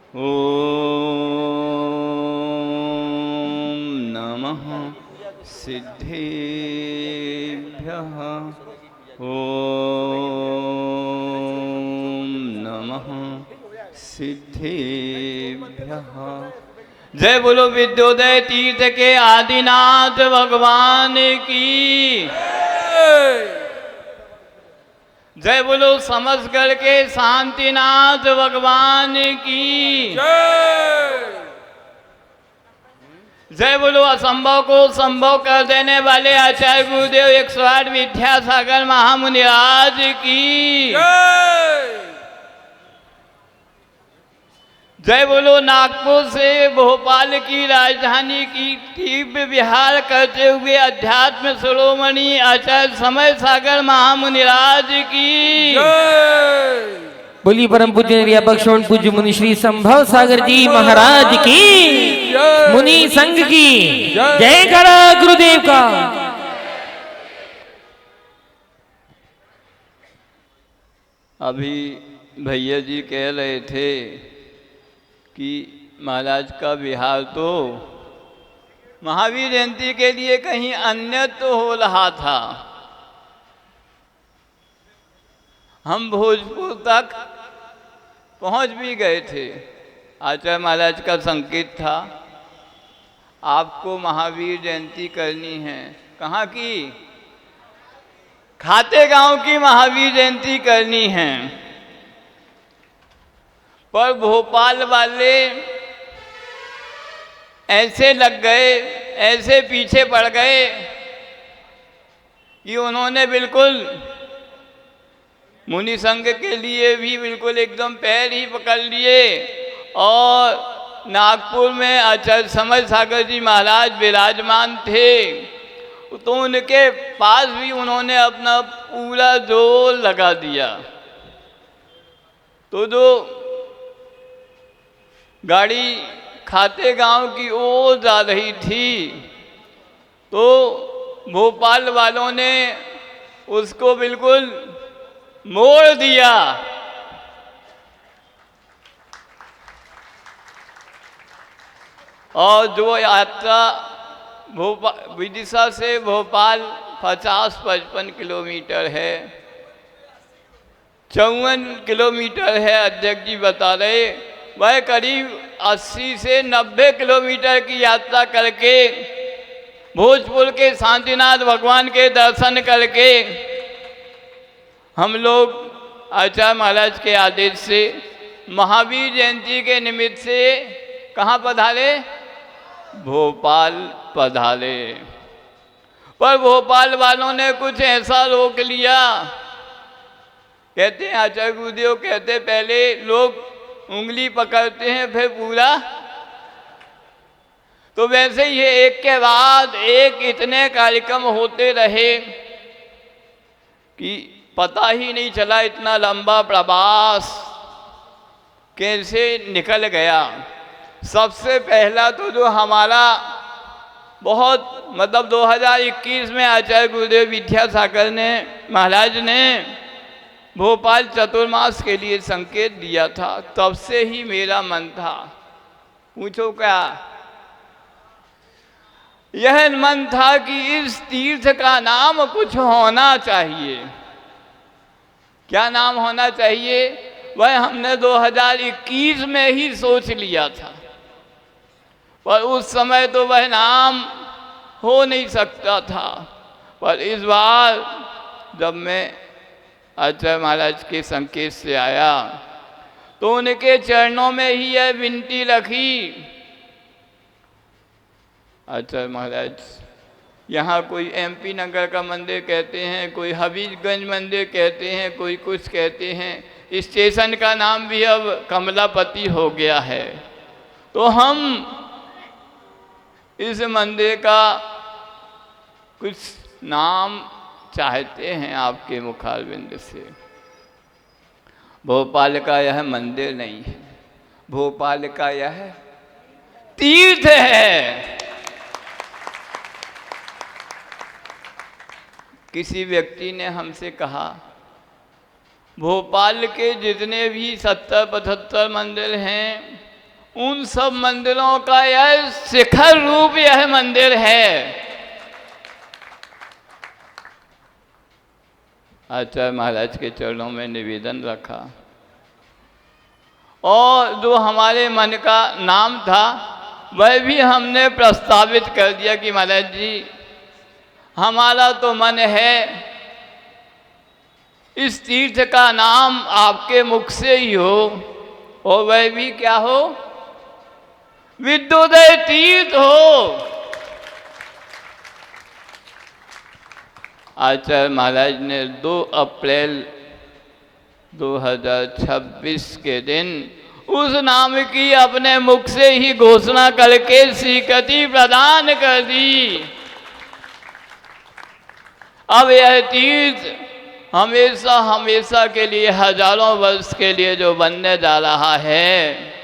ॐ नमः सिद्धेभ्यः। ॐ नमः सिद्धेभ्यः। जय बोलो विद्योदय तीर्थ के आदिनाथ भगवान की। जय बोलो समसगढ़ के शांतिनाथ भगवान की। जय बोलो असंभव को संभव कर देने वाले आचार्य गुरुदेव 108 विद्यासागर महामुनिराज की। जय बोलो नागपुर से भोपाल की राजधानी की तीव्र विहार करते हुए अध्यात्म शिरोमणि आचार्य समय सागर महामुनिराज की। बोली परम पूज्य निर्यापक श्रवण पूज्य मुनि श्री संभव सागर जी महाराज की, मुनि संघ की जय करा गुरुदेव का। अभी भैया जी कह रहे थे कि महाराज का विहार तो महावीर जयंती के लिए कहीं अन्य तो हो रहा था। हम भोजपुर तक पहुंच भी गए थे। आचार्य महाराज का संकेत था आपको महावीर जयंती करनी है। कहाँ की? खाते गांव की महावीर जयंती करनी है। पर भोपाल वाले ऐसे लग गए, ऐसे पीछे पड़ गए कि उन्होंने बिल्कुल मुनि संघ के लिए भी बिल्कुल एकदम पैर ही पकड़ लिए। और नागपुर में आचार्य समय सागर जी महाराज विराजमान थे, तो उनके पास भी उन्होंने अपना पूरा जोर लगा दिया। तो जो गाड़ी खाते गांव की ओर जा रही थी, तो भोपाल वालों ने उसको बिल्कुल मोड़ दिया। और जो यात्रा विदिशा से भोपाल 50-55 किलोमीटर है, 54 किलोमीटर है अध्यक्ष जी बता रहे, वह करीब 80 से 90 किलोमीटर की यात्रा करके भोजपुर के शांतिनाथ भगवान के दर्शन करके हम लोग आचार्य महाराज के आदेश से महावीर जयंती के निमित्त से कहाँ पधारे? भोपाल पधारे। पर भोपाल वालों ने कुछ ऐसा रोक लिया। कहते हैं आचार्य गुरुदेव कहते पहले लोग उंगली पकड़ते हैं फिर पूरा, तो वैसे ही एक के बाद एक इतने कार्यक्रम होते रहे कि पता ही नहीं चला इतना लंबा प्रवास कैसे निकल गया। सबसे पहला तो जो हमारा बहुत मतलब 2021 में आचार्य गुरुदेव विद्यासागर ने महाराज ने भोपाल चतुर्मास के लिए संकेत दिया था, तब से ही मेरा मन था। पूछो क्या? यह मन था कि इस तीर्थ का नाम कुछ होना चाहिए। क्या नाम होना चाहिए? वह हमने 2021 में ही सोच लिया था, पर उस समय तो वह नाम हो नहीं सकता था। पर इस बार जब मैं आचार्य महाराज के संकेत से आया तो उनके चरणों में ही यह विनती रखी, आचार्य महाराज यहाँ कोई MP नगर का मंदिर कहते हैं, कोई हबीबगंज मंदिर कहते हैं, कोई कुछ कहते हैं, स्टेशन का नाम भी अब कमलापति हो गया है। तो हम इस मंदिर का कुछ नाम चाहते हैं आपके मुखारविंद से। भोपाल का यह मंदिर नहीं है, भोपाल का यह तीर्थ है। किसी व्यक्ति ने हमसे कहा भोपाल के जितने भी 70-75 मंदिर हैं उन सब मंदिरों का यह शिखर रूप यह मंदिर है। आचार्य महाराज के चरणों में निवेदन रखा और जो हमारे मन का नाम था वह भी हमने प्रस्तावित कर दिया कि महाराज जी हमारा तो मन है इस तीर्थ का नाम आपके मुख से ही हो, और वह भी क्या हो, विद्योदय तीर्थ हो। आचार्य महाराज ने 2 अप्रैल 2026 के दिन उस नाम की अपने मुख से ही घोषणा करके स्वीकृति प्रदान कर दी। अब यह तीर्थ हमेशा हमेशा के लिए, हजारों वर्ष के लिए जो बनने जा रहा है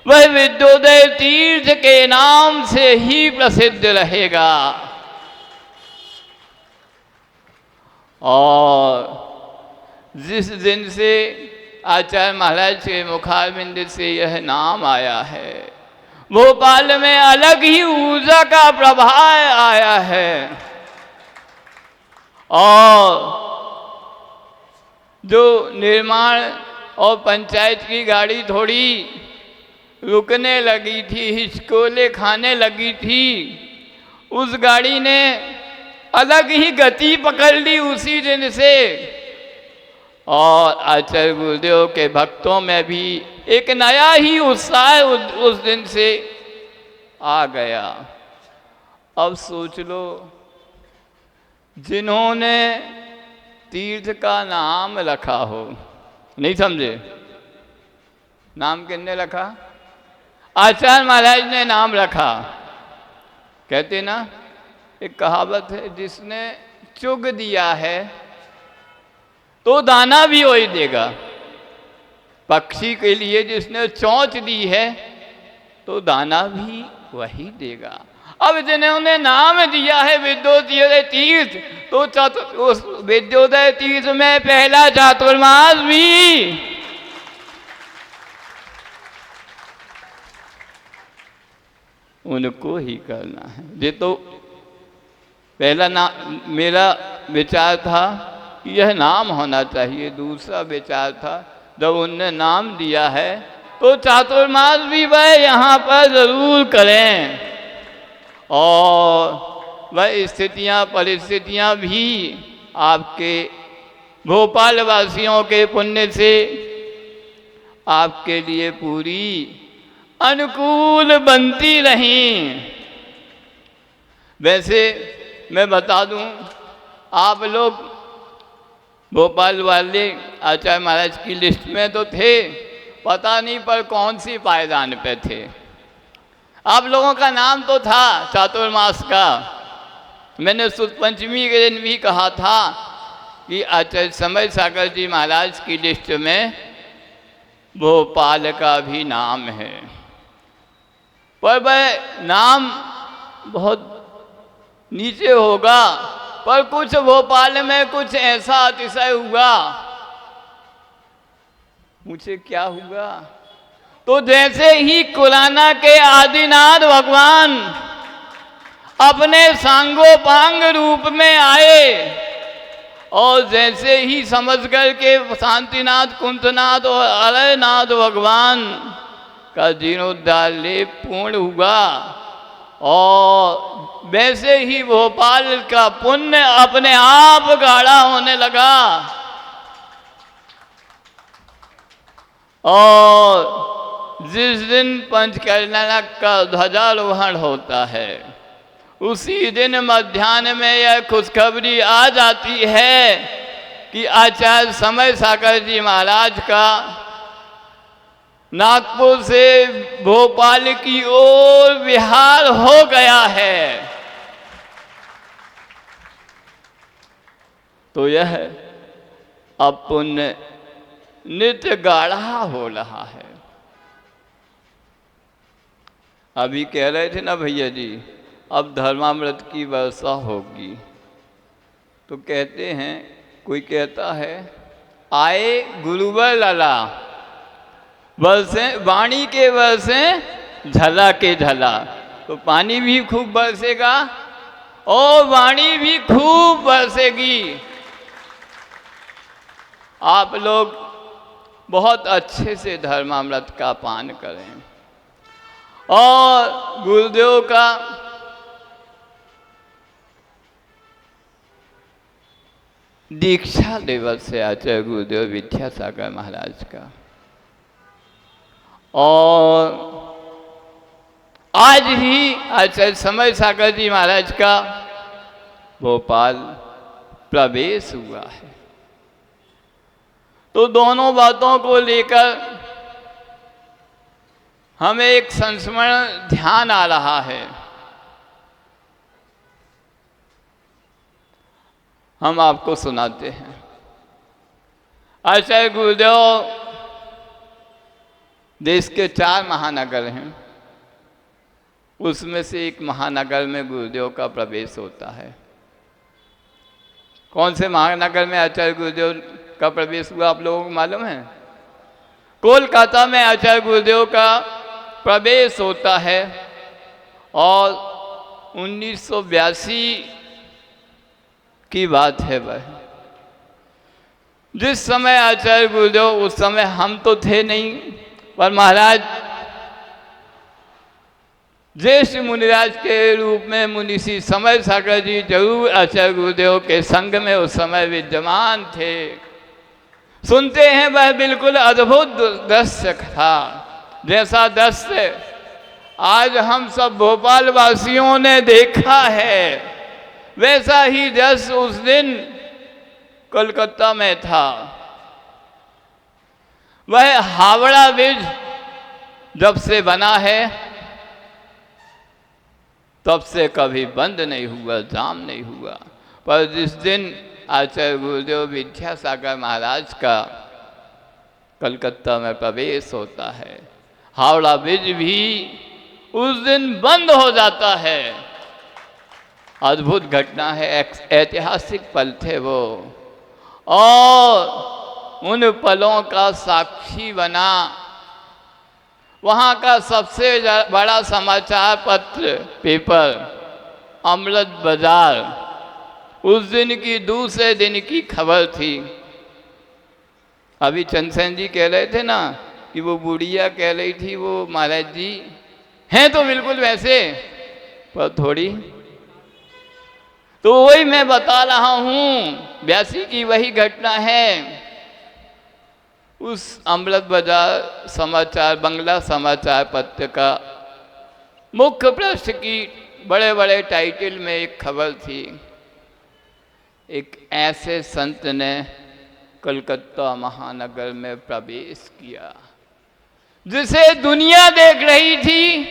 वह विद्योदय तीर्थ के नाम से ही प्रसिद्ध रहेगा। और जिस दिन से आचार्य महाराज के मुखारबिंद से यह नाम आया है, भोपाल में अलग ही ऊर्जा का प्रभाव आया है। और जो निर्माण और पंचायत की गाड़ी थोड़ी रुकने लगी थी, हिचकोले खाने लगी थी, उस गाड़ी ने अलग ही गति पकड़ ली उसी दिन से। और आचार्य गुरुदेव के भक्तों में भी एक नया ही उत्साह उस दिन से आ गया। अब सोच लो, जिन्होंने तीर्थ का नाम रखा हो, नहीं समझे, नाम किसने रखा? आचार्य महाराज ने नाम रखा। कहते ना, एक कहावत है, जिसने चुग दिया है तो दाना भी वही देगा। पक्षी के लिए जिसने चोंच दी है तो दाना भी वही देगा। अब जिन्होंने नाम दिया है विद्योदय तीर्थ, तो उस विद्योदय तीर्थ में पहला चातुर्मास भी उनको ही करना है। ये तो पहला मेरा विचार था कि यह नाम होना चाहिए। दूसरा विचार था, जब उनने नाम दिया है तो चातुर्मास भी वह यहाँ पर जरूर करें, और वह स्थितियाँ परिस्थितियाँ भी आपके भोपाल वासियों के पुण्य से आपके लिए पूरी अनुकूल बनती रहीं। वैसे मैं बता दूं, आप लोग भोपाल वाले आचार्य महाराज की लिस्ट में तो थे, पता नहीं पर कौन सी पायदान पे थे। आप लोगों का नाम तो था चातुर्मास का। मैंने सुद पंचमी के दिन भी कहा था कि आचार्य समय सागर जी महाराज की लिस्ट में भोपाल का भी नाम है, पर वह नाम बहुत नीचे होगा। पर कुछ भोपाल में कुछ ऐसा अतिशय हुआ। मुझे क्या हुआ? तो जैसे ही कुलाना के आदिनाथ भगवान अपने सांगोपांग रूप में आए, और जैसे ही समझ कर के शांतिनाथ, कुंतनाथ और अलयनाथ भगवान का जीर्णोद्धार लेप पूर्ण हुआ, और वैसे ही भोपाल का पुण्य अपने आप गाढ़ा होने लगा। और जिस दिन पंचकर्णक का ध्वजारोहण होता है, उसी दिन मध्याह्न में यह खुशखबरी आ जाती है कि आचार्य समय सागर जी महाराज का नागपुर से भोपाल की ओर विहार हो गया है। तो यह अब पुण्य नित्य गाढ़ा हो रहा है। अभी कह रहे थे ना भैया जी, अब धर्मामृत की वर्षा होगी। तो कहते हैं, कोई कहता है, आए गुरुवर लला बरसे वाणी के बरसे झला के झला, तो पानी भी खूब बरसेगा और वाणी भी खूब बरसेगी। आप लोग बहुत अच्छे से धर्मामृत का पान करें और गुरुदेव का दीक्षा दिवस है आचार्य गुरुदेव विद्यासागर महाराज का, और आज ही आचार्य समय सागर जी महाराज का भोपाल प्रवेश हुआ है। तो दोनों बातों को लेकर हमें एक संस्मरण ध्यान आ रहा है। हम आपको सुनाते हैं। आचार्य गुरुदेव देश के 4 महानगर हैं, उसमें से एक महानगर में गुरुदेव का प्रवेश होता है। कौन से महानगर में आचार्य गुरुदेव का प्रवेश हुआ आप लोगों को मालूम है? कोलकाता में आचार्य गुरुदेव का प्रवेश होता है और 1982 की बात है वह। जिस समय आचार्य गुरुदेव, उस समय हम तो थे नहीं, पर महाराज ज्येष्ठ मुनिराज के रूप में मुनिषी समय सागर जी जरूर आचार्य गुरुदेव के संग में उस समय विद्यमान थे। सुनते हैं वह बिल्कुल अद्भुत दृश्य था, जैसा दृश्य आज हम सब भोपाल वासियों ने देखा है, वैसा ही दृश्य उस दिन कोलकाता में था। वह हावड़ा ब्रिज जब से बना है तब से कभी बंद नहीं हुआ, जाम नहीं हुआ, पर जिस दिन आचार्य गुरुदेव विद्यासागर महाराज का कलकत्ता में प्रवेश होता है, हावड़ा ब्रिज भी उस दिन बंद हो जाता है। अद्भुत घटना है, ऐतिहासिक पल थे वो, और उन पलों का साक्षी बना वहाँ का सबसे बड़ा समाचार पत्र पेपर अमृत बाजार, उस दिन की दूसरे दिन की खबर थी। अभी चंदसेन जी कह रहे थे ना कि वो बुढ़िया कह रही थी, वो महाराज जी हैं तो बिल्कुल वैसे, पर थोड़ी, तो वही मैं बता रहा हूँ। 82 की वही घटना है। उस अमृत बाजार समाचार, बंगला समाचार पत्र का मुख्य पृष्ठ की बड़े बड़े टाइटल में एक खबर थी, एक ऐसे संत ने कलकत्ता महानगर में प्रवेश किया जिसे दुनिया देख रही थी,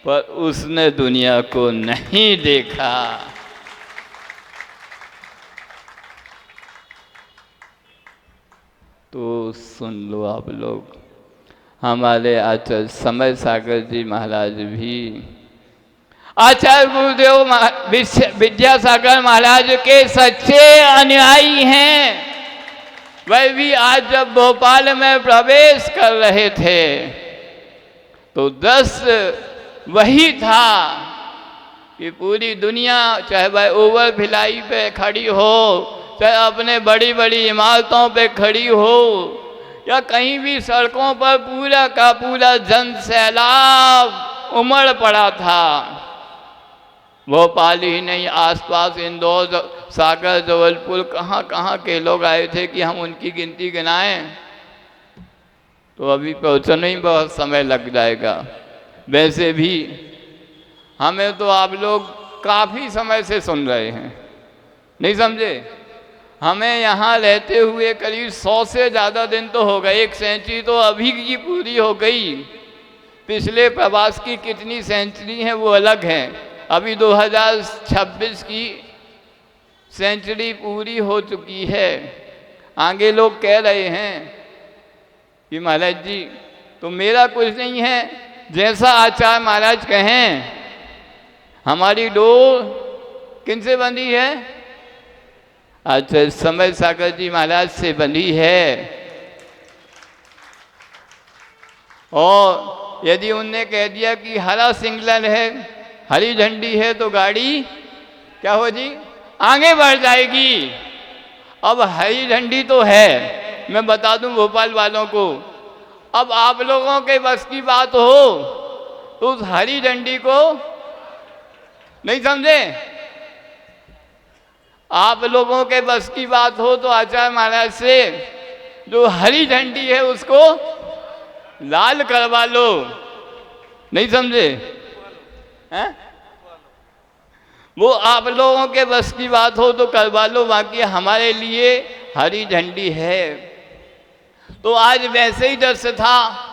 पर उसने दुनिया को नहीं देखा। तो सुन लो आप लोग, हमारे आचार्य समय सागर जी महाराज भी आचार्य गुरुदेव विद्यासागर महाराज के सच्चे अनुयायी हैं। वह भी आज जब भोपाल में प्रवेश कर रहे थे तो दृश्य वही था कि पूरी दुनिया, चाहे वह ओवर भिलाई पे खड़ी हो, चाहे अपने बड़ी बड़ी इमारतों पे खड़ी हो, या कहीं भी सड़कों पर पूरा का पूरा जन सैलाब उमड़ पड़ा था। भोपाल ही नहीं, आसपास इंदौर, सागर, जबलपुर, कहाँ कहाँ के लोग आए थे कि हम उनकी गिनती गिनाएं तो अभी पहुँचने ही बहुत समय लग जाएगा। वैसे भी हमें तो आप लोग काफ़ी समय से सुन रहे हैं, नहीं समझे? हमें यहाँ रहते हुए करीब 100 से ज़्यादा दिन तो हो गए। 1 सेंचुरी तो अभी की पूरी हो गई। पिछले प्रवास की कितनी सेंचुरी हैं वो अलग हैं। अभी 2026 की सेंचुरी पूरी हो चुकी है। आगे लोग कह रहे हैं कि महाराज जी तो मेरा कुछ नहीं है, जैसा आचार्य महाराज कहें। हमारी डोर किनसे बंधी है? आचार्य समय सागर जी महाराज से बंधी है। और यदि उनने कह दिया कि हरा सिग्नल है, हरी झंडी है, तो गाड़ी क्या हो जी, आगे बढ़ जाएगी। अब हरी झंडी तो है, मैं बता दूं भोपाल वालों को, अब आप लोगों के बस की बात हो तो उस हरी झंडी को नहीं समझे, आप लोगों के बस की बात हो तो आचार्य महाराज से जो हरी झंडी है उसको लाल करवा लो, नहीं समझे हैं? वो आप लोगों के बस की बात हो तो करवा लो, बाकी हमारे लिए हरी झंडी है। तो आज वैसे ही दृश्य था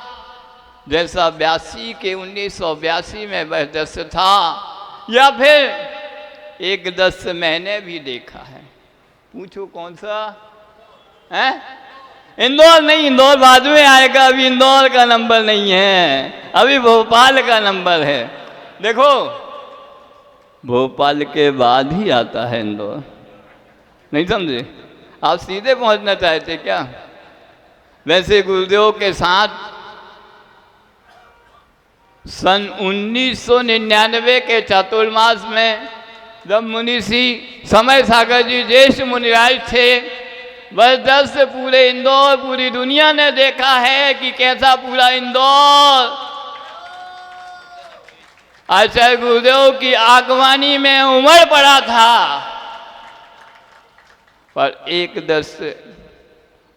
जैसा 1982 में वह दृश्य था, या फिर एक दृश्य मैंने भी देखा है। पूछो कौन सा है? इंदौर नहीं, इंदौर बाद में आएगा, अभी इंदौर का नंबर नहीं है, अभी भोपाल का नंबर है। देखो भोपाल के बाद ही आता है इंदौर, नहीं समझे? आप सीधे पहुंचना चाहते क्या? वैसे गुरुदेव के साथ सन 1999 के चातुर्मास में जब मुनिषी समय सागर जी ज्येष्ठ मुनिराज थे, वह दृश्य पूरे इंदौर, पूरी दुनिया ने देखा है कि कैसा पूरा इंदौर आचार्य गुरुदेव की आगवानी में उमड़ पड़ा था। पर एक दृश्य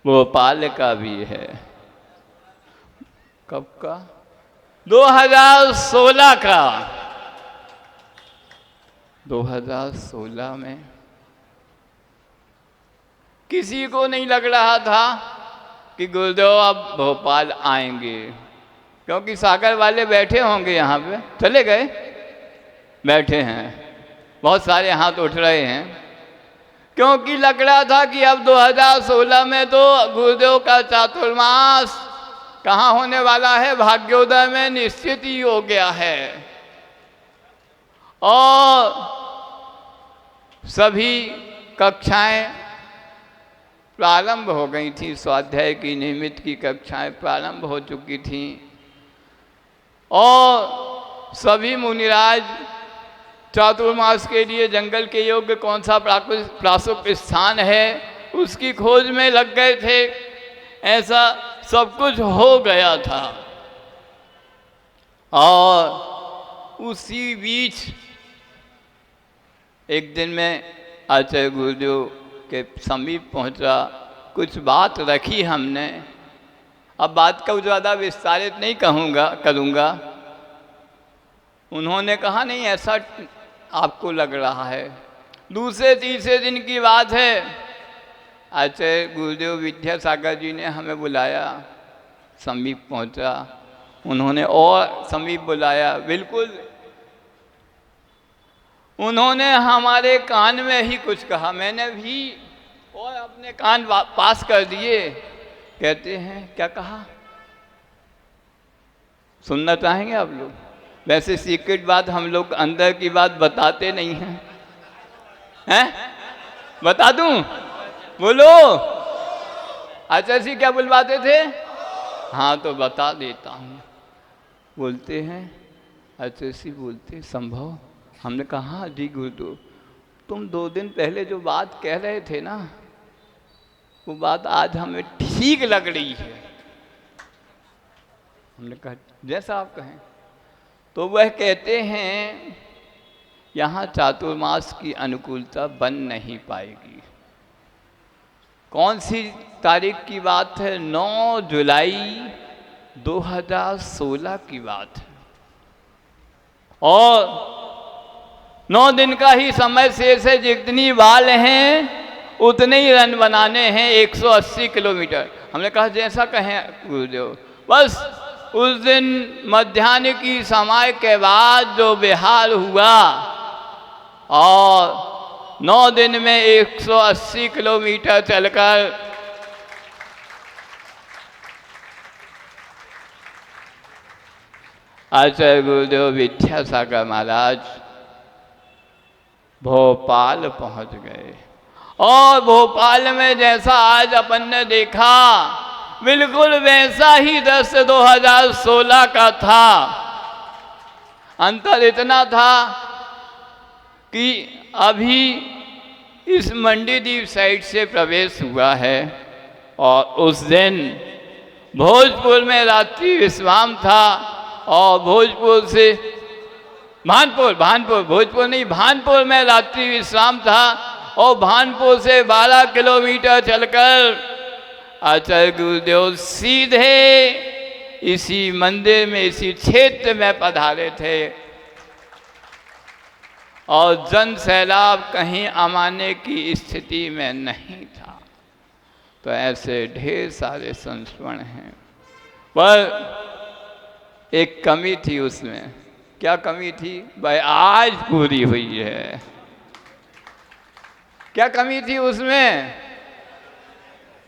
भोपाल का भी है। कब का? 2016 का। 2016 में किसी को नहीं लग रहा था कि गुरुदेव अब भोपाल आएंगे, क्योंकि सागर वाले बैठे होंगे यहाँ पे, चले गए, बैठे हैं, बहुत सारे हाथ उठ रहे हैं, क्योंकि लग रहा था कि अब 2016 में तो गुरुदेव का चातुर्मास कहाँ होने वाला है, भाग्योदय में निश्चित ही हो गया है। और सभी कक्षाएं प्रारंभ हो गई थी, स्वाध्याय की नियमित की कक्षाएं प्रारंभ हो चुकी थी, और सभी मुनिराज चातुर्मास के लिए जंगल के योग्य कौन सा प्रासुप स्थान है उसकी खोज में लग गए थे। ऐसा सब कुछ हो गया था। और उसी बीच एक दिन मैं आचार्य गुरुदेव के समीप पहुंचा, कुछ बात रखी हमने। अब बात को ज़्यादा विस्तारित नहीं करूँगा। उन्होंने कहा नहीं ऐसा आपको लग रहा है। दूसरे तीसरे दिन की बात है, आचार्य गुरुदेव विद्यासागर जी ने हमें बुलाया, समीप पहुंचा, उन्होंने और समीप बुलाया, बिल्कुल उन्होंने हमारे कान में ही कुछ कहा, मैंने भी और अपने कान पास कर दिए। कहते हैं क्या कहा, सुनना चाहेंगे आप लोग? वैसे सीक्रेट बात हम लोग अंदर की बात बताते नहीं हैं, हैं? बता दूं? बोलो। आचार्य जी क्या बुलवाते थे? हाँ तो बता देता हूँ। बोलते हैं आचार्य जी, बोलते संभव। हमने कहा जी गुरुदेव, तुम 2 दिन पहले जो बात कह रहे थे ना, वो बात आज हमें ठीक लग रही है। हमने कहा जैसा आप कहें। तो वह कहते हैं यहाँ चातुर्मास की अनुकूलता बन नहीं पाएगी। कौन सी तारीख की बात है? 9 जुलाई 2016 की बात है। और 9 दिन का ही समय शेष है, जितनी बाल हैं उतने ही रन बनाने हैं, 180 किलोमीटर। हमने कहा जैसा कहें गुरुदेव। बस उस दिन मध्याह्न की समय के बाद जो बिहार हुआ, और 9 दिन में 180 किलोमीटर चलकर आचार्य गुरुदेव विद्यासागर महाराज भोपाल पहुंच गए। और भोपाल में जैसा आज अपन ने देखा, बिल्कुल वैसा ही दृश्य 2016 का था। अंतर इतना था कि अभी इस मंडीदीप साइड से प्रवेश हुआ है और उस दिन भोजपुर में रात्रि विश्राम था और भोजपुर से भानपुर भोजपुर नहीं, भानपुर में रात्रि विश्राम था और भानपुर से 12 किलोमीटर चलकर आचार्य गुरुदेव सीधे इसी मंदिर में, इसी क्षेत्र में पधारे थे और जन सैलाब कहीं आने की स्थिति में नहीं था। तो ऐसे ढेर सारे संस्मरण हैं, पर एक कमी थी उसमें। क्या कमी थी भाई? आज पूरी हुई है। क्या कमी थी उसमें?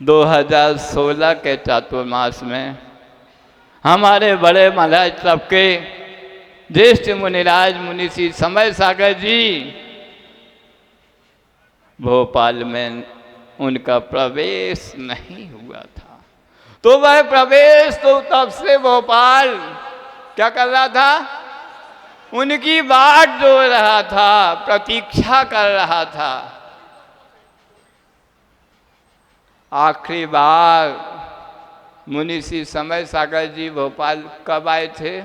2016 के चातुर्मास में हमारे बड़े महाराज सबके ज्येष्ठ मुनिराज मुनि श्री समय सागर जी भोपाल में उनका प्रवेश नहीं हुआ था। तो वह प्रवेश तो तब से भोपाल क्या कर रहा था? उनकी बाट जोड़ रहा था, प्रतीक्षा कर रहा था। आखिरी बार मुनि श्री समय सागर जी भोपाल कब आए थे?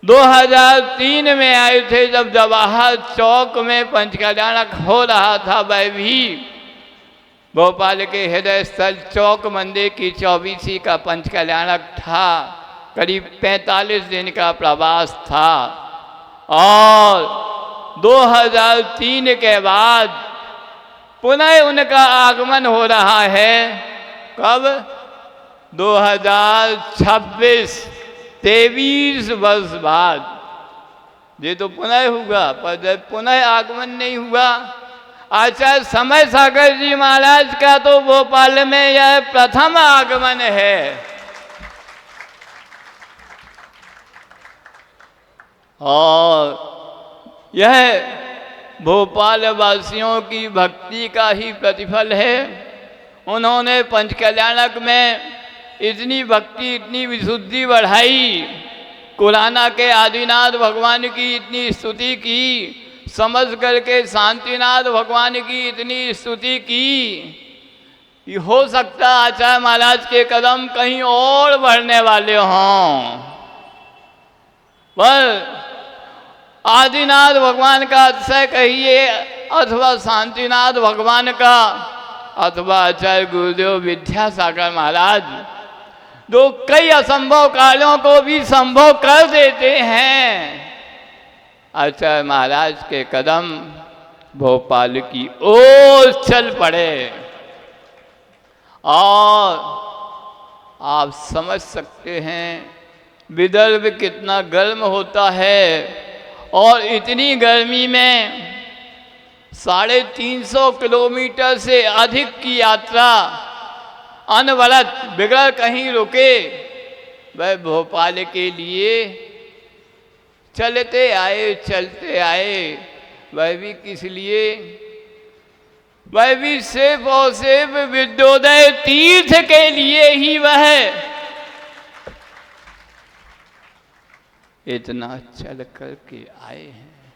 2003 में आए थे, जब जवाहर चौक में पंचकल्याणक हो रहा था। वह भी भोपाल के हृदय स्थल चौक मंदिर की 24वीं का पंचकल्याणक था। करीब 45 दिन का प्रवास था और 2003 के बाद पुनः उनका आगमन हो रहा है। कब? 2026, 23 वर्ष बाद ये तो पुनः हुआ, पर जब पुनः आगमन नहीं हुआ, आचार्य समय सागर जी महाराज का तो भोपाल में यह प्रथम आगमन है। और यह भोपाल वासियों की भक्ति का ही प्रतिफल है। उन्होंने पंचकल्याणक में इतनी भक्ति, इतनी विशुद्धि बढ़ाई, कुराना के आदिनाथ भगवान की इतनी स्तुति की, समझ करके शांतिनाथ भगवान की इतनी स्तुति की। हो सकता आचार्य महाराज के कदम कहीं और बढ़ने वाले हों, पर आदिनाथ भगवान का अतिशय कहिए अथवा शांतिनाथ भगवान का अथवा आचार्य गुरुदेव विद्यासागर महाराज, जो कई असंभव कार्यों को भी संभव कर देते हैं, आचार्य महाराज के कदम भोपाल की ओर चल पड़े। और आप समझ सकते हैं विदर्भ कितना गर्म होता है, और इतनी गर्मी में 350 किलोमीटर से अधिक की यात्रा अनवरत बिगड़ कहीं रुके, वह भोपाल के लिए चलते आए। वह भी किस लिए? वह भी सिर्फ और सिर्फ विद्योदय तीर्थ के लिए ही वह इतना चल कर के आए हैं।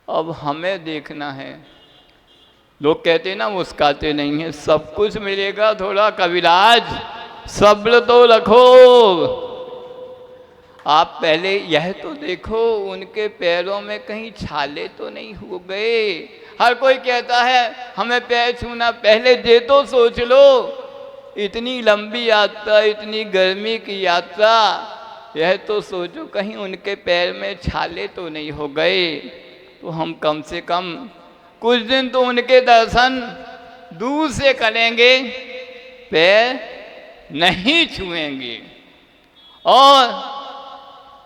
अब हमें देखना है। लोग कहते ना मुस्काते नहीं हैं, सब कुछ मिलेगा, थोड़ा कविराज सब्र तो रखो। आप पहले यह तो देखो उनके पैरों में कहीं छाले तो नहीं हो गए। हर कोई कहता है हमें पैर छूना, पहले ये तो सोच लो, इतनी लंबी यात्रा, इतनी गर्मी की यात्रा, यह तो सोचो कहीं उनके पैर में छाले तो नहीं हो गए। तो हम कम से कम कुछ दिन तो उनके दर्शन दूर से करेंगे, पैर नहीं छुएंगे। और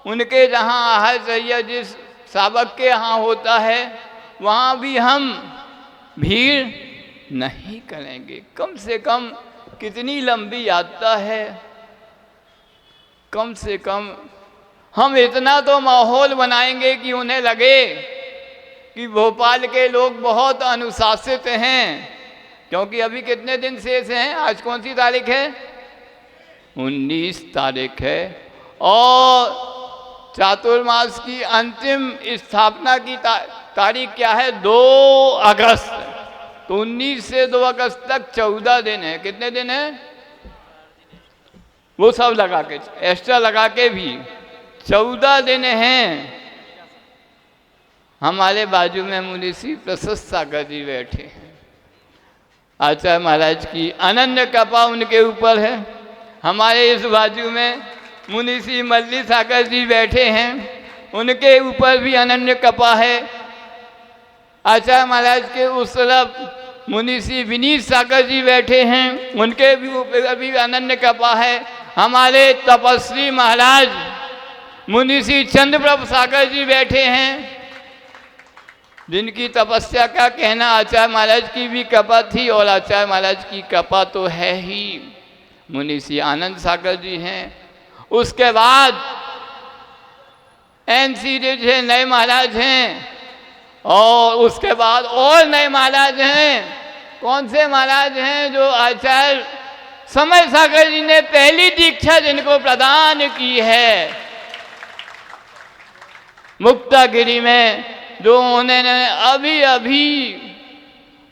उनके जहाँ आहार चर्या जिस सावक के यहाँ होता है, वहाँ भी हम भीड़ नहीं करेंगे। कम से कम कितनी लंबी यात्रा है, कम से कम हम इतना तो माहौल बनाएंगे कि उन्हें लगे कि भोपाल के लोग बहुत अनुशासित हैं, क्योंकि अभी कितने दिन शेष हैं? आज कौन सी तारीख है? 19 तारीख है। और चातुर्मास की अंतिम स्थापना की तारीख क्या है? 2 अगस्त। तो 19 से 2 अगस्त तक 14 दिन है। कितने दिन है? वो सब लगा के, एक्स्ट्रा लगा के भी 14 दिन हैं। हमारे बाजू में मुनि श्री प्रशस्त सागर जी बैठे हैं। आचार्य महाराज की अनन्य कृपा उनके ऊपर है। हमारे इस बाजू में मुनि श्री मल्ली सागर जी बैठे हैं, उनके ऊपर भी अनन्य कृपा है। आचार्य महाराज के उस तरफ मुनि श्री विनीत सागर जी बैठे हैं, उनके भी ऊपर भी अनन्य कृपा है। हमारे तपस्वी महाराज मुनि श्री चंद्रप्रभ सागर जी बैठे हैं, जिनकी तपस्या का कहना आचार्य महाराज की भी कृपा थी, और आचार्य महाराज की कृपा तो है ही। मुनि श्री आनंद सागर जी हैं। उसके बाद NC जी नए महाराज हैं, और उसके बाद और नए महाराज हैं। कौन से महाराज हैं? जो आचार्य समय सागर जी ने पहली दीक्षा जिनको प्रदान की है मुक्तागिरी में, जो उन्होंने अभी अभी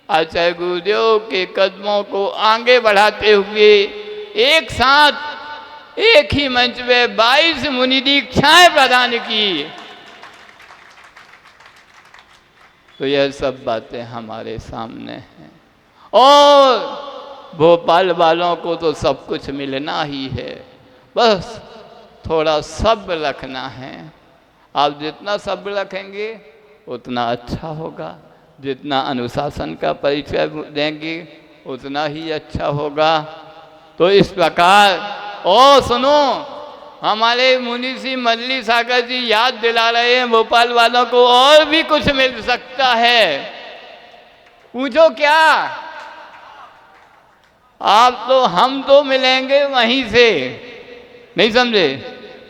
आचार्य गुरुदेव के कदमों को आगे बढ़ाते हुए एक साथ एक ही मंच में 22 मुनि दीक्षाएं प्रदान की। तो यह सब बातें हमारे सामने हैं, और भोपाल वालों को तो सब कुछ मिलना ही है, बस थोड़ा सब्र रखना है। आप जितना सब्र रखेंगे उतना अच्छा होगा, जितना अनुशासन का परिचय देंगे उतना ही अच्छा होगा। तो इस प्रकार, और सुनो, हमारे मुनि श्री मल्ली सागर जी याद दिला रहे हैं भोपाल वालों को, और भी कुछ मिल सकता है। पूछो क्या? आप तो, हम तो मिलेंगे वहीं से, नहीं समझे?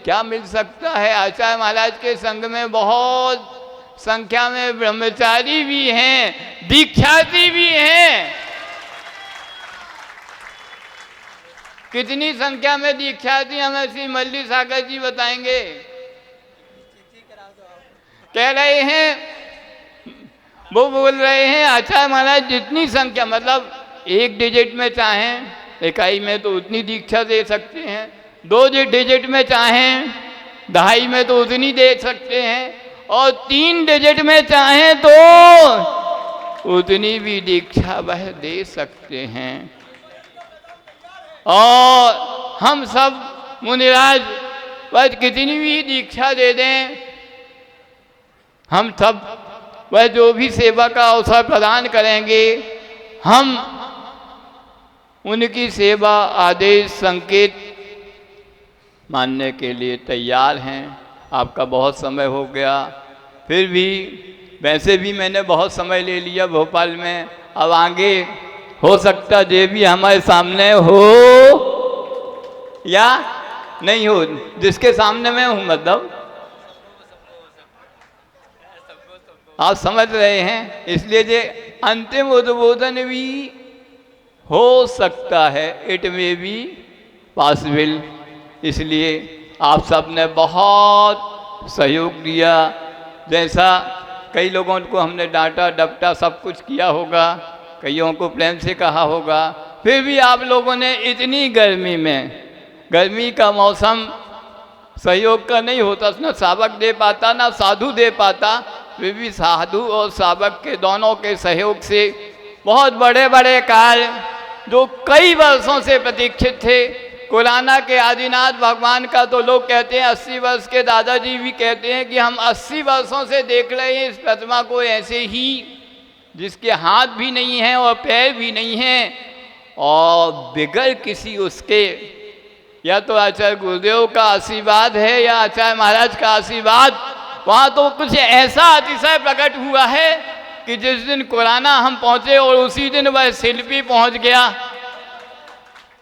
क्या मिल सकता है? आचार्य महाराज के संग में बहुत संख्या में ब्रह्मचारी भी हैं, दीक्षार्थी भी हैं। कितनी संख्या में दीक्षार्थी हमें श्री मल्ली सागर जी बताएंगे। कह रहे हैं, वो बोल रहे हैं आचार्य महाराज जितनी संख्या, मतलब 1 डिजिट में चाहें, इकाई में तो उतनी दीक्षा दे सकते हैं, 2 डिजिट में चाहें 2.5 में तो उतनी दे सकते हैं, और 3 डिजिट में चाहें तो उतनी भी दीक्षा वह दे सकते हैं। और हम सब मुनिराज वह कितनी भी दीक्षा दे दें, हम सब वह जो भी सेवा का अवसर प्रदान करेंगे, हम उनकी सेवा आदेश संकेत मानने के लिए तैयार हैं। आपका बहुत समय हो गया, फिर भी वैसे भी मैंने बहुत समय ले लिया भोपाल में, अब आगे हो सकता ये भी हमारे सामने हो या नहीं हो, जिसके सामने मैं हूँ, मतलब आप समझ रहे हैं। इसलिए ये अंतिम उद्बोधन भी हो सकता है, इट मे बी पॉसिबल। इसलिए आप सब ने बहुत सहयोग दिया। जैसा कई लोगों को हमने डांटा डपटा सब कुछ किया होगा, कईयों को प्रेम से कहा होगा, फिर भी आप लोगों ने इतनी गर्मी में, गर्मी का मौसम सहयोग का नहीं होता, ना सावक दे पाता ना साधु दे पाता, फिर भी साधु और सावक के दोनों के सहयोग से बहुत बड़े बड़े कार्य जो कई वर्षों से प्रतीक्षित थे। कोलाना के आदिनाथ भगवान का तो लोग कहते हैं 80 वर्ष के दादाजी भी कहते हैं कि हम 80 वर्षों से देख रहे हैं इस प्रतिमा को ऐसे ही, जिसके हाथ भी नहीं हैं और पैर भी नहीं हैं, और बिगड़ किसी उसके, या तो आचार्य गुरुदेव का आशीर्वाद है या आचार्य महाराज का आशीर्वाद, वहाँ तो कुछ ऐसा अतिशय प्रकट हुआ है कि जिस दिन कोलाना हम पहुँचे और उसी दिन वह शिल्पी पहुँच गया।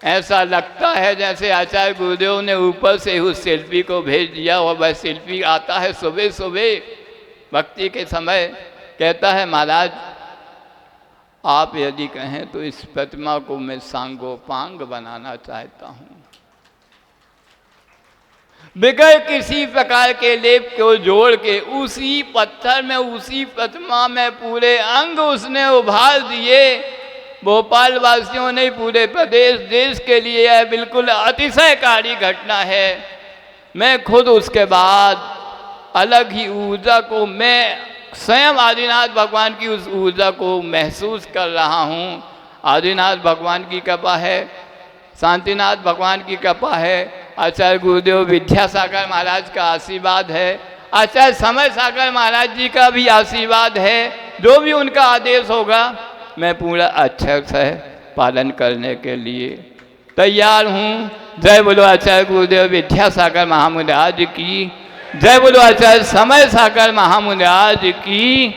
ऐसा लगता है जैसे आचार्य गुरुदेव ने ऊपर से उस शिल्पी को भेज दिया, और वह शिल्पी आता है सुबह सुबह भक्ति के समय, कहता है महाराज आप यदि कहें तो इस प्रतिमा को मैं सांगोपांग बनाना चाहता हूं, बगैर किसी प्रकार के लेप को जोड़ के उसी पत्थर में, उसी प्रतिमा में पूरे अंग उसने उभार दिए। भोपाल वासियों ने, पूरे प्रदेश देश के लिए यह बिल्कुल अतिशयकारी घटना है। मैं खुद उसके बाद अलग ही ऊर्जा को, मैं स्वयं आदिनाथ भगवान की उस ऊर्जा को महसूस कर रहा हूँ। आदिनाथ भगवान की कृपा है, शांतिनाथ भगवान की कृपा है, आचार्य गुरुदेव विद्यासागर महाराज का आशीर्वाद है, आचार्य समय सागर महाराज जी का भी आशीर्वाद है। जो भी उनका आदेश होगा मैं पूरा अच्छे से पालन करने के लिए तैयार हूँ। जय बोलो आचार्य गुरुदेव विद्यासागर महामुनि आज की, जय बोलो आचार्य समय सागर महामुनि आज की।